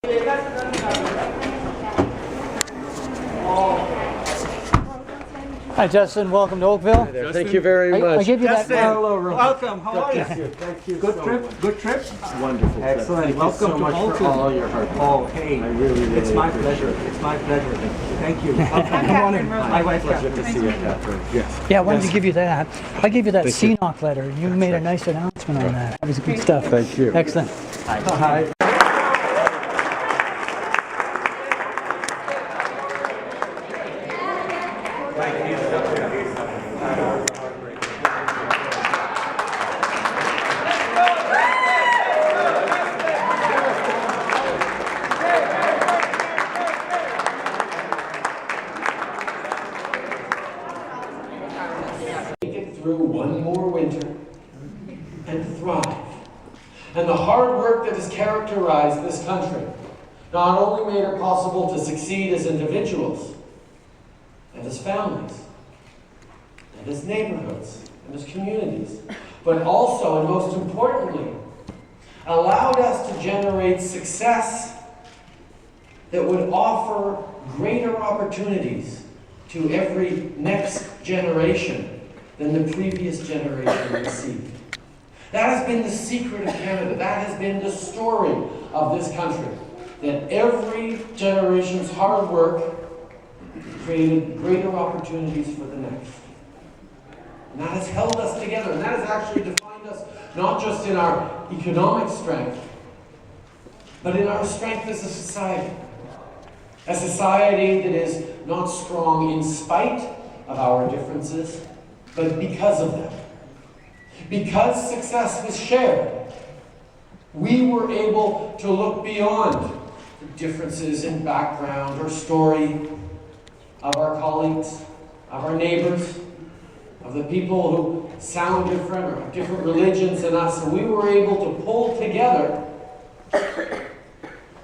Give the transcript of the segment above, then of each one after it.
Hi, Justin. Welcome to Oakville. Justin, thank you very much. I give you Justin, that. welcome. How are you? Thank you. Good so trip? much. Good trip? Wonderful. Excellent. Thank Welcome you so to much Moulton. for all your hard work. Oh, hey. I really It's my appreciate pleasure. it. It's my pleasure. Thank you. Welcome. Come on in. My wife, Pleasure Catherine. to see you, Catherine. Yes. Yeah, I wanted to give you that. I gave you that Thank you. CNOC letter. You made a nice announcement on that. That was good stuff. Thank you. Excellent. Hi. Through one more winter and thrive. And the hard work that has characterized this country not only made it possible to succeed as individuals and as families and as neighborhoods and as communities, but also, and most importantly, allowed us to generate success that would offer greater opportunities to every next generation than the previous generation received. That has been the secret of Canada. That has been the story of this country. That every generation's hard work created greater opportunities for the next. And that has held us together. And that has actually defined us not just in our economic strength, but in our strength as a society. A society that is not strong in spite of our differences, but because of them. Because success was shared, we were able to look beyond the differences in background or story of our colleagues, of our neighbors, of the people who sound different or have different religions than us, and we were able to pull together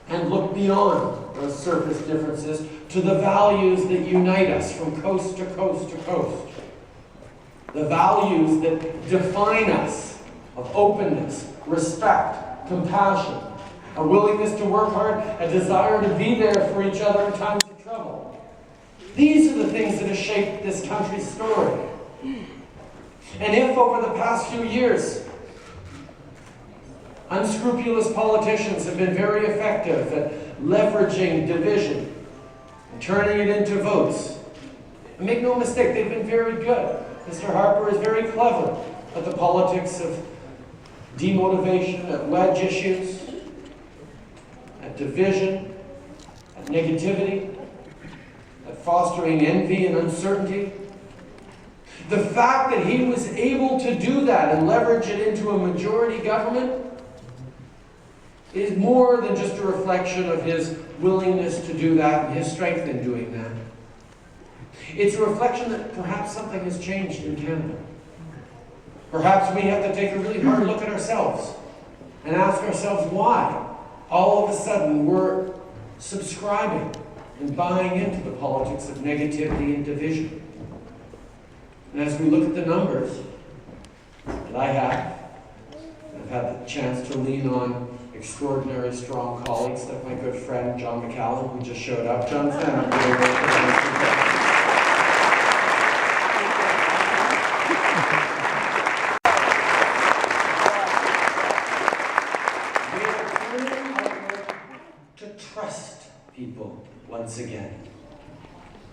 and look beyond those surface differences to the values that unite us from coast to coast to coast. The values that define us of openness, respect, compassion, a willingness to work hard, a desire to be there for each other in times of trouble. These are the things that have shaped this country's story. And if over the past few years, unscrupulous politicians have been very effective at leveraging division and turning it into votes, and make no mistake, they've been very good. Mr. Harper is very clever at the politics of demotivation, at wedge issues, at division, at negativity, at fostering envy and uncertainty. The fact that he was able to do that and leverage it into a majority government is more than just a reflection of his willingness to do that and his strength in doing that. It's a reflection that perhaps something has changed in Canada. Perhaps we have to take a really hard look at ourselves and ask ourselves why all of a sudden we're subscribing and buying into the politics of negativity and division. And as we look at the numbers that I've had the chance to lean on extraordinary strong colleagues like my good friend John McCallum, who just showed up. John, stand up. People once again.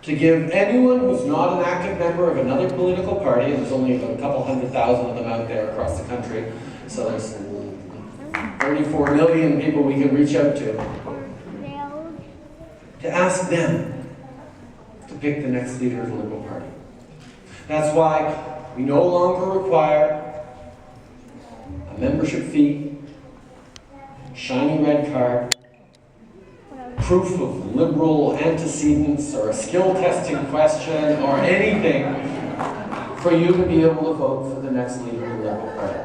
To give anyone who's not an active member of another political party, and there's only about a couple 100,000 of them out there across the country, so there's 34 million people we can reach out to ask them to pick the next leader of the Liberal Party. That's why we no longer require a membership fee, shiny red card, proof of Liberal antecedents or a skill testing question or anything for you to be able to vote for the next leader of the Liberal Party.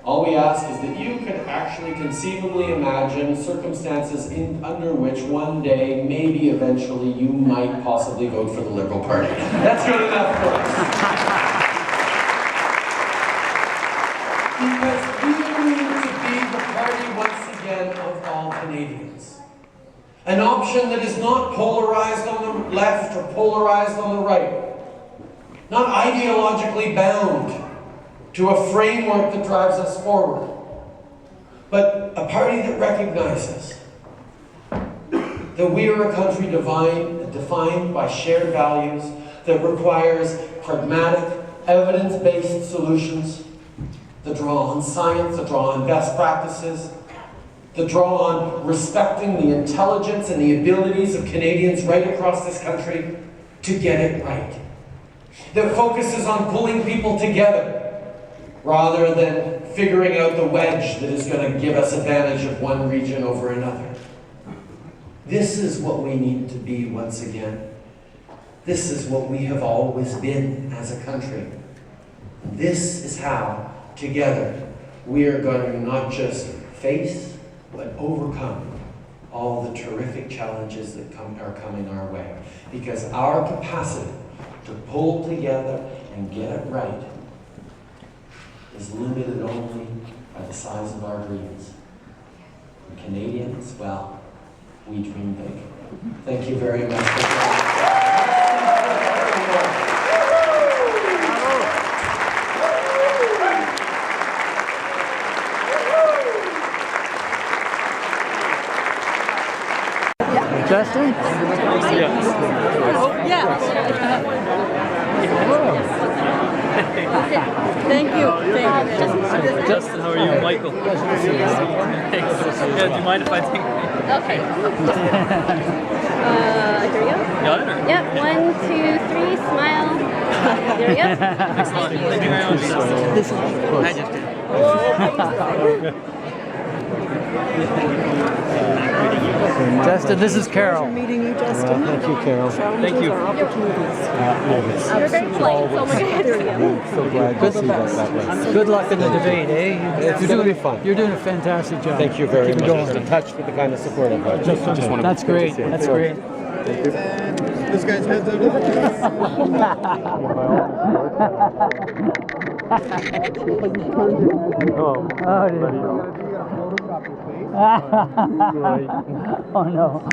All we ask is that you can actually conceivably imagine circumstances under which one day, maybe eventually, you might possibly vote for the Liberal Party. That's good enough for us. Because we need to be the party once again of all Canadians. An option that is not polarized on the left or polarized on the right. Not ideologically bound to a framework that drives us forward. But a party that recognizes that we are a country defined by shared values that requires pragmatic, evidence-based solutions that draw on science, that draw on best practices, that draw on respecting the intelligence and the abilities of Canadians right across this country to get it right. That focuses on pulling people together rather than figuring out the wedge that is going to give us advantage of one region over another. This is what we need to be once again. This is what we have always been as a country. This is how, together, we are going to not just face, but overcome all the terrific challenges that are coming our way. Because our capacity to pull together and get it right is limited only by the size of our dreams. And Canadians, well, we dream big. Thank you very much for Justin? Thank you. Justin, how are you? Michael. Thanks. Yeah, do you mind if I take Okay. Here we go. Got it? Or? Yep. 1, 2, 3. Smile. There we go. Thanks a lot. Thank you very much. Hi, Justin. Justin, this is Carol. Meeting you, Justin. Thank you, Carol. Thank you. You're very polite. So much. There we go. So glad to see that that way. Good luck in the debate, eh? It's going to be fun. You're doing a fantastic job. Thank you very Keep it much. going. Just touched with the kind of support I've had. Just want to That's great. That's great. This guy's heads out. Oh, dear. Oh no.